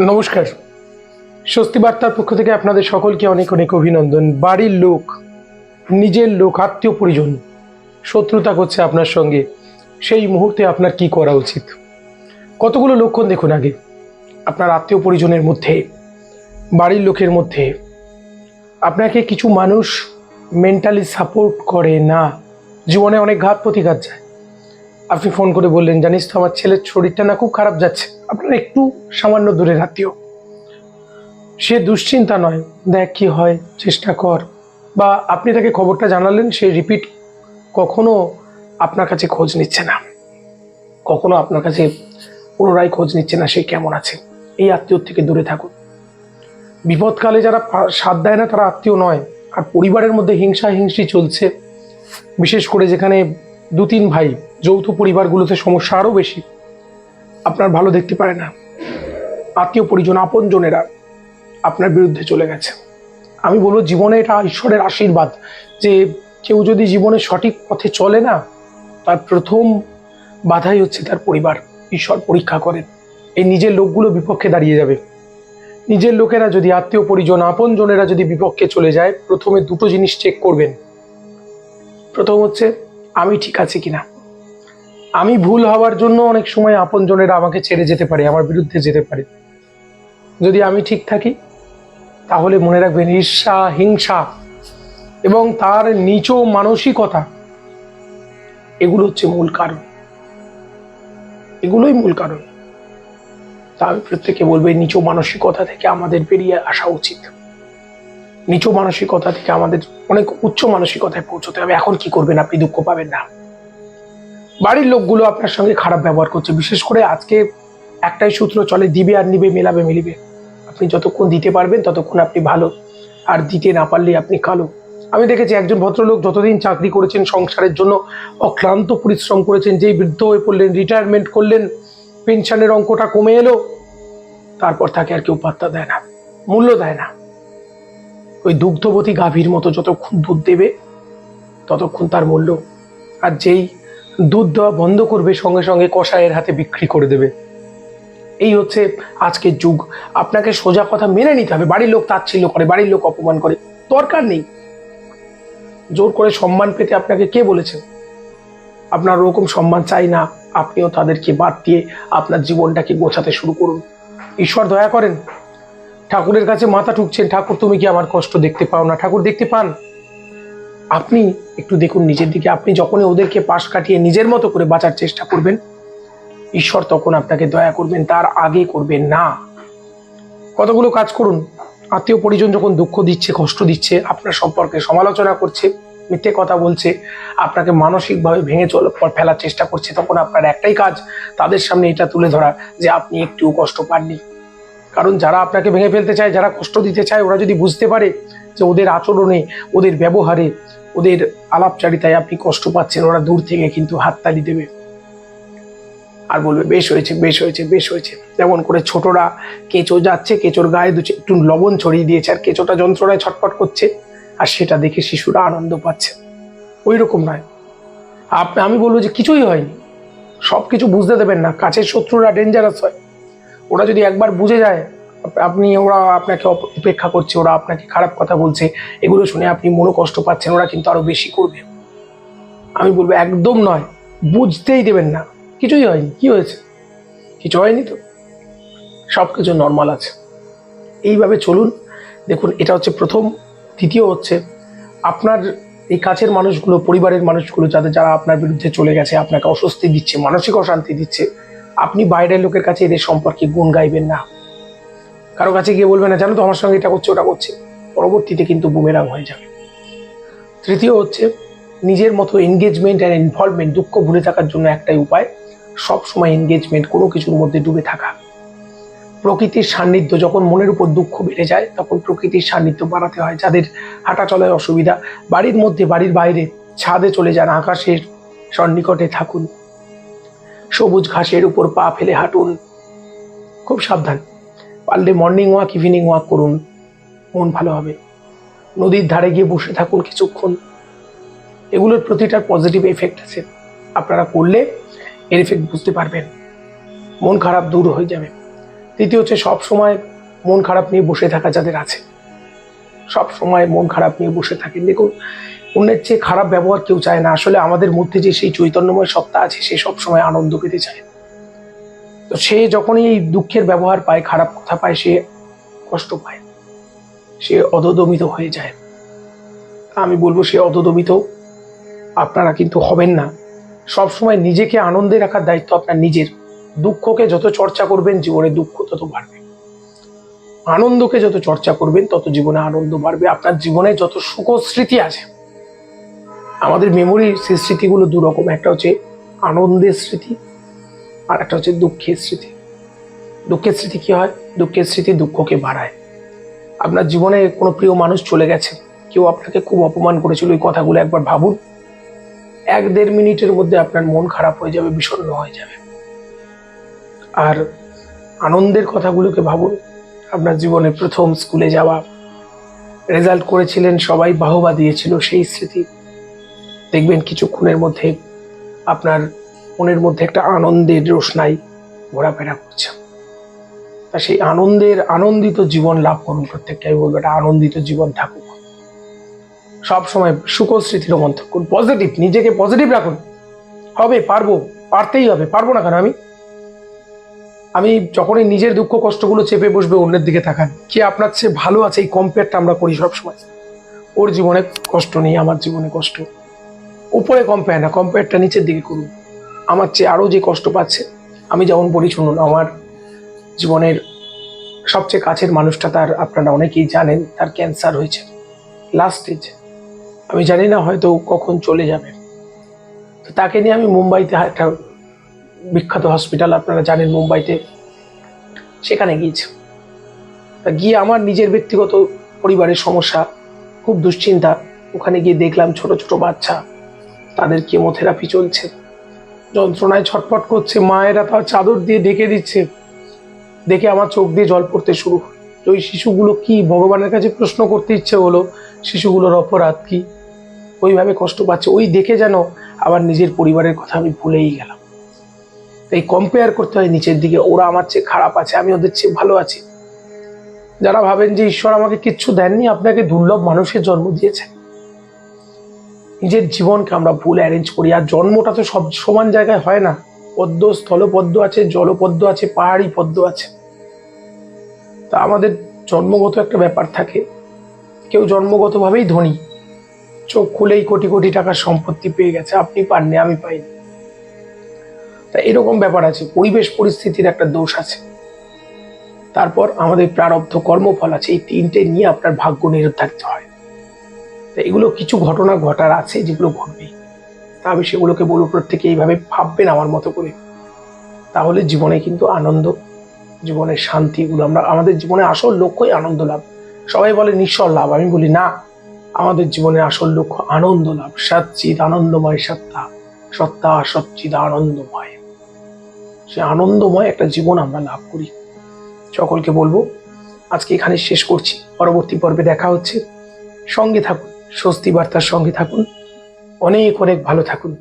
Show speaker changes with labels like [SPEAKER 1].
[SPEAKER 1] নমস্কার। স্বস্তি বার্তার পক্ষ থেকে আপনাদের সকলকে অনেক অনেক অভিনন্দন। বাড়ির লোক, নিজের লোক, আত্মীয় পরিজন শত্রুতা করছে আপনার সঙ্গে, সেই মুহূর্তে আপনার কি করা উচিত? কতগুলো লক্ষণ দেখুন আগে। আপনার আত্মীয় পরিজনের মধ্যে, বাড়ির লোকের মধ্যে আপনাকে কিছু মানুষ মেন্টালি সাপোর্ট করে না। জীবনে অনেক ঘাত প্রতিঘাত যায়। আপনি ফোন করে বললেন, জানিস তো আমার ছেলের শরীরটা না খুব খারাপ যাচ্ছে। আপনার একটু সামান্য দূরের আত্মীয়, সে দুশ্চিন্তা নয়, দেখ কি হয়, চেষ্টা কর, বা আপনি তাকে খবরটা জানালেন, সে রিপিট কখনো আপনার কাছে খোঁজ নিচ্ছে না, কখনো আপনার কাছে পুনরায় খোঁজ নিচ্ছে না সে কেমন আছে। এই আত্মীয় থেকে দূরে থাকুন। বিপদকালে যারা সাথ দেয় না তারা আত্মীয় নয়। আর পরিবারের মধ্যে হিংসা হিংসি চলছে, বিশেষ করে যেখানে 2-3 ভাই, যৌথ পরিবারগুলোতে সমস্যা আরও বেশি। আপনার ভালো দেখতে পারে না, আত্মীয় পরিজন আপনজনেরা আপনার বিরুদ্ধে চলে গেছে। আমি বলবো জীবনে এটা ঈশ্বরের আশীর্বাদ যে কেউ যদি জীবনে সঠিক পথে চলে না, তার প্রথম বাধাই হচ্ছে তার পরিবার। ঈশ্বর পরীক্ষা করেন, এই নিজের লোকগুলো বিপক্ষে দাঁড়িয়ে যাবে। নিজের লোকেরা যদি, আত্মীয় পরিজন আপনজনেরা যদি বিপক্ষে চলে যায়, প্রথমে দুটো জিনিস চেক করবেন। প্রথম হচ্ছে আমি ঠিক আছি কিনা। আমি ভুল হওয়ার জন্য অনেক সময় আপনজনেরা আমাকে ছেড়ে যেতে পারে, আমার বিরুদ্ধে যেতে পারে। যদি আমি ঠিক থাকি তাহলে মনে রাখবেন, ঈর্ষা, হিংসা এবং তার নিচ মানসিকতা, এগুলো হচ্ছে মূল কারণ, এগুলোই মূল কারণ। তা আমি প্রত্যেককে বলবো, এই নিচ মানসিকতা থেকে আমাদের বেরিয়ে আসা উচিত। নিচ মানসিকতা থেকে আমাদের অনেক উচ্চ মানসিকতায় পৌঁছতে হবে। এখন কি করবেন? আপনি দুঃখ পাবেন না। বাড়ির লোকগুলো আপনার সঙ্গে খারাপ ব্যবহার করছে, বিশেষ করে আজকে একটাই সূত্র চলে, দিবে আর নিবে, মেলাবে মিলিবে। আপনি যতক্ষণ দিতে পারবেন ততক্ষণ আপনি ভালো, আর দিতে না পারলে আপনি কালো। আমি দেখেছি একজন ভদ্রলোক যতদিন চাকরি করেছেন, সংসারের জন্য অক্লান্ত পরিশ্রম করেছেন, যেই বৃদ্ধ হয়ে পড়লেন, রিটায়ারমেন্ট করলেন, পেনশনের অঙ্কটা কমে এলো, তারপর তাকে আর কেউ পাত্তা দেয় না, মূল্য দেয় না। ওই দুগ্ধবতী গাভীর মতো যতক্ষণ দুধ দেবে ততক্ষণ তার মূল্য, আর যেই দুধ দেওয়া বন্ধ করবে সঙ্গে সঙ্গে কসাইয়ের হাতে বিক্রি করে দেবে। এই হচ্ছে আজকের যুগ। আপনাকে সোজা কথা মেনে নিতে হবে। বাড়ির লোক তাচ্ছিল্য করে, বাড়ির লোক অপমান করে, দরকার নেই। জোর করে সম্মান পেতে আপনাকে কে বলেছে? আপনার ওরকম সম্মান চাই না, আপনিও তাদেরকে বাদ দিয়ে আপনার জীবনটাকে গোছাতে শুরু করুন। ঈশ্বর দয়া করেন। ঠাকুরের কাছে মাথা ঠুকছেন, ঠাকুর তুমি কি আমার কষ্ট দেখতে পাও না? ঠাকুর দেখতে পান। আপনি একটু দেখুন নিজের দিকে। আপনি যখনই ওদেরকে পাশ কাটিয়ে নিজের মতো করে বাঁচার চেষ্টা করবেন, ঈশ্বর তখন আপনাকে দয়া করবেন, তার আগে করবেন না। কতগুলো কাজ করুন। আত্মীয় পরিজন যখন দুঃখ দিচ্ছে, কষ্ট দিচ্ছে, আপনার সম্পর্কে সমালোচনা করছে, মিথ্যে কথা বলছে, আপনাকে মানসিকভাবে ভেঙে ফেলার চেষ্টা করছে, তখন আপনার একটাই কাজ, তাদের সামনে এটা তুলে ধরা যে আপনি একটুও কষ্ট পাননি। কারণ যারা আপনাকে ভেঙে ফেলতে চায়, যারা কষ্ট দিতে চায়, ওরা যদি বুঝতে পারে যে ওদের আচরণে, ওদের ব্যবহারে, ওদের আলাপচারিতায় আপনি কষ্ট পাচ্ছেন, ওরা দূর থেকে কিন্তু হাততালি দেবে আর বলবে বেশ হয়েছে, বেশ হয়েছে, বেশ হয়েছে। যেমন করে ছোটরা, কেঁচো যাচ্ছে, কেঁচোর গায়ে একটু লবণ ছড়িয়ে দিয়েছে, আর কেঁচোটা যন্ত্রণায় ছটফট করছে, আর সেটা দেখে শিশুরা আনন্দ পাচ্ছে। ওই রকম নয়। আমি বলবো যে কিছুই হয়নি, সব কিছু বুঝতে দেবেন না। কাছের শত্রুরা ডেঞ্জারাস হয়। ওরা যদি একবার বুঝে যায় ওরা আপনাকে উপেক্ষা করছে, ওরা আপনাকে খারাপ কথা বলছে, এগুলো শুনে আপনি মনোকষ্ট পাচ্ছেন, ওরা কিন্তু আরো বেশি করবে। আমি বলবো একদম নয়, বুঝতেই দেবেন না। কিছুই হয়নি, কি হয়েছে? কিছু হয়নি তো, সবকিছু নর্মাল আছে। এইভাবে চলুন। দেখুন, এটা হচ্ছে প্রথম। দ্বিতীয় হচ্ছে, আপনার এই কাছের মানুষগুলো, পরিবারের মানুষগুলো যারা আপনার বিরুদ্ধে চলে গেছে, আপনাকে অস্বস্তি দিচ্ছে, মানসিক অশান্তি দিচ্ছে, আপনি বাইরের লোকের কাছে এদের সম্পর্কে গুণ গাইবেন না। কারো কাছে গিয়ে বলবেন না, জানো তো আমার সঙ্গে এটা করছে, ওটা করছে। পরবর্তীতে কিন্তু বুমেরাং হয়ে যাবে। তৃতীয় হচ্ছে, নিজের মতো এনগেজমেন্ট আর ইনভলভমেন্ট, দুঃখ ভুলে থাকার জন্য একটাই উপায়, সবসময় এনগেজমেন্ট, কোনো কিছুর মধ্যে ডুবে থাকা। প্রকৃতির সান্নিধ্য, যখন মনের উপর দুঃখ বেড়ে যায় তখন প্রকৃতির সান্নিধ্য বাড়াতে হয়। যাদের হাঁটা চলায় অসুবিধা, বাড়ির মধ্যে, বাড়ির বাইরে, ছাদে চলে যান, আকাশের সন্নিকটে থাকুন, সবুজ ঘাসের উপর পা ফেলে হাঁটুন, খুব সাবধান। পারলে মর্নিং ওয়াক, ইভিনিং ওয়াক করুন, মন ভালো হবে। নদীর ধারে গিয়ে বসে থাকুন কিছুক্ষণ। এগুলোর প্রতিটার পজিটিভ এফেক্ট আছে। আপনারা করলে এর এফেক্ট বুঝতে পারবেন, মন খারাপ দূর হয়ে যাবে। দ্বিতীয় হচ্ছে সব সময় মন খারাপ নিয়ে বসে থাকা যাদের আছে, সব সময় মন খারাপ নিয়ে বসে থাকেন। দেখুন, অন্যের চেয়ে খারাপ ব্যবহার কেউ চায় না। আসলে আমাদের মধ্যে যে সেই চৈতন্যময় সত্তা আছে, সে সবসময় আনন্দ পেতে চায়। তো সে যখনই এই দুঃখের ব্যবহার পায়, খারাপ কথা পায়, সে কষ্ট পায়, সে অধোদমিত হয়ে যায়। আমি বলবো সে অধোদমিত আপনারা কিন্তু হবেন না। সবসময় নিজেকে আনন্দে রাখার দায়িত্ব আপনার নিজের। দুঃখকে যত চর্চা করবেন, জীবনে দুঃখ তত বাড়বে। আনন্দকে যত চর্চা করবেন, তত জীবনে আনন্দ বাড়বে। আপনার জীবনে যত সুখ স্মৃতি আছে, আমাদের মেমোরির সেই স্মৃতিগুলো দু রকম, একটা হচ্ছে আনন্দের স্মৃতি, আর একটা হচ্ছে দুঃখের স্মৃতি। দুঃখের স্মৃতি কি হয়? দুঃখের স্মৃতি দুঃখকে বাড়ায়। আপনার জীবনে কোনো প্রিয় মানুষ চলে গেছে, কেউ আপনাকে খুব অপমান করেছিল, ওই কথাগুলো একবার ভাবুন। 1-1.5 মিনিটের মধ্যে আপনার মন খারাপ হয়ে যাবে, বিষণ্ণ হয়ে যাবে। আর আনন্দের কথাগুলোকে ভাবুন। আপনার জীবনে প্রথম স্কুলে যাওয়া, রেজাল্ট করেছিলেন, সবাই বাহবা দিয়েছিল, সেই স্মৃতি দেখবেন কিছুক্ষণের মধ্যে আপনার মনের মধ্যে একটা আনন্দের রোশনাই ঘোরাফেরা করছে। তা সেই আনন্দিত জীবন লাভ করুন। প্রত্যেককে আমি বলবো, একটা আনন্দিত জীবন থাকুক। সবসময় সুখ স্মৃতির মন্থন করুন, পজিটিভ, নিজেকে পজিটিভ রাখুন। হবে, পারবো, পারতেই হবে, পারবো না কেন? আমি যখনই নিজের দুঃখ কষ্টগুলো চেপে বসবে, অন্যের দিকে তাকান, কি আপনার চেয়ে ভালো আছে, এই কম্পেয়ারটা আমরা করি সবসময়। ওর জীবনে কষ্ট নেই, আমার জীবনে কষ্ট। উপরে কম্পেয়ার না, কম্পেয়ারটা নিচের দিকে করুন। আমার চেয়ে আরো যে কষ্ট পাচ্ছে। আমি যেমন বলি, শুনুন, আমার জীবনের সবচেয়ে কাছের মানুষটা, তার আপনারা অনেকেই জানেন, তার ক্যান্সার হয়েছে, লাস্ট স্টেজ। আমি জানি না হয়তো কখন চলে যাবে। তো তাকে নিয়ে আমি মুম্বাইতে, একটা বিখ্যাত হসপিটাল আপনারা জানেন মুম্বাইতে, সেখানে গিয়েছি। তা গিয়ে আমার নিজের ব্যক্তিগত পরিবারের সমস্যা, খুব দুশ্চিন্তা। ওখানে গিয়ে দেখলাম ছোট ছোট বাচ্চা, তাদের কেমোথেরাপি চলছে, যন্ত্রণায় ছটফট করছে, মায়েরা তার চাদর দিয়ে ঢেকে দিচ্ছে। দেখে আমার চোখ দিয়ে জল পড়তে শুরু হলো। ওই শিশুগুলো কি, ভগবানের কাছে প্রশ্ন করতে ইচ্ছে হলো, শিশুগুলোর অপরাধ কি, ওইভাবে কষ্ট পাচ্ছে। ওই দেখে যেন আবার নিজের পরিবারের কথা আমি ভুলেই গেলাম। এই কম্পেয়ার করতে হয় নিচের দিকে, ওরা আমার চেয়ে খারাপ আছে, আমি ওদের চেয়ে ভালো আছি। যারা ভাবেন যে ঈশ্বর আমাকে কিচ্ছু দেননি, আপনাকে দুর্লভ মানুষের জন্ম দিয়েছে। নিজের জীবনকে আমরা ভুল অ্যারেঞ্জ করি। আর জন্মটা তো সব সমান জায়গায় হয় না। পদ্ম স্থলপদ্ম আছে, জলপদ্ম আছে, পাহাড়ি পদ্ম আছে। তা আমাদের জন্মগত একটা ব্যাপার থাকে। কেউ জন্মগতভাবেই ধনী, চোখ খুলেই কোটি কোটি টাকার সম্পত্তি পেয়ে গেছে, আপনি পাননি, আমি পাইনি। তা এরকম ব্যাপার আছে, পরিবেশ পরিস্থিতির একটা দোষ আছে। তারপর আমাদের প্রারব্ধ কর্মফল আছে, এই তিনটে নিয়ে আপনার ভাগ্য নির্ধারিত হয়। তা এগুলো কিছু ঘটনা ঘটার আছে, যেগুলো ঘটবে। তা আমি সেগুলোকে বলবো, প্রত্যেকে এইভাবে ভাববেন আমার মতো করে। তাহলে জীবনে কিন্তু আনন্দ, জীবনের শান্তি, এগুলো আমরা, আমাদের জীবনে আসল লক্ষ্যই আনন্দ লাভ। সবাই বলে নিঃস্বর লাভ, আমি বলি না, আমাদের জীবনের আসল লক্ষ্য আনন্দ লাভ। সচ্চিদ আনন্দময় সত্তা, সত্তা সচ্চিদ আনন্দময়। সে আনন্দময় একটা জীবন আমরা লাভ করি। সকলকে বলবো, আজকে এখানে শেষ করছি, পরবর্তী পর্বে দেখা হচ্ছে। সঙ্গে থাকুন, স্বস্তি বার্তার সঙ্গে থাকুন। অনেক অনেক ভালো থাকুন।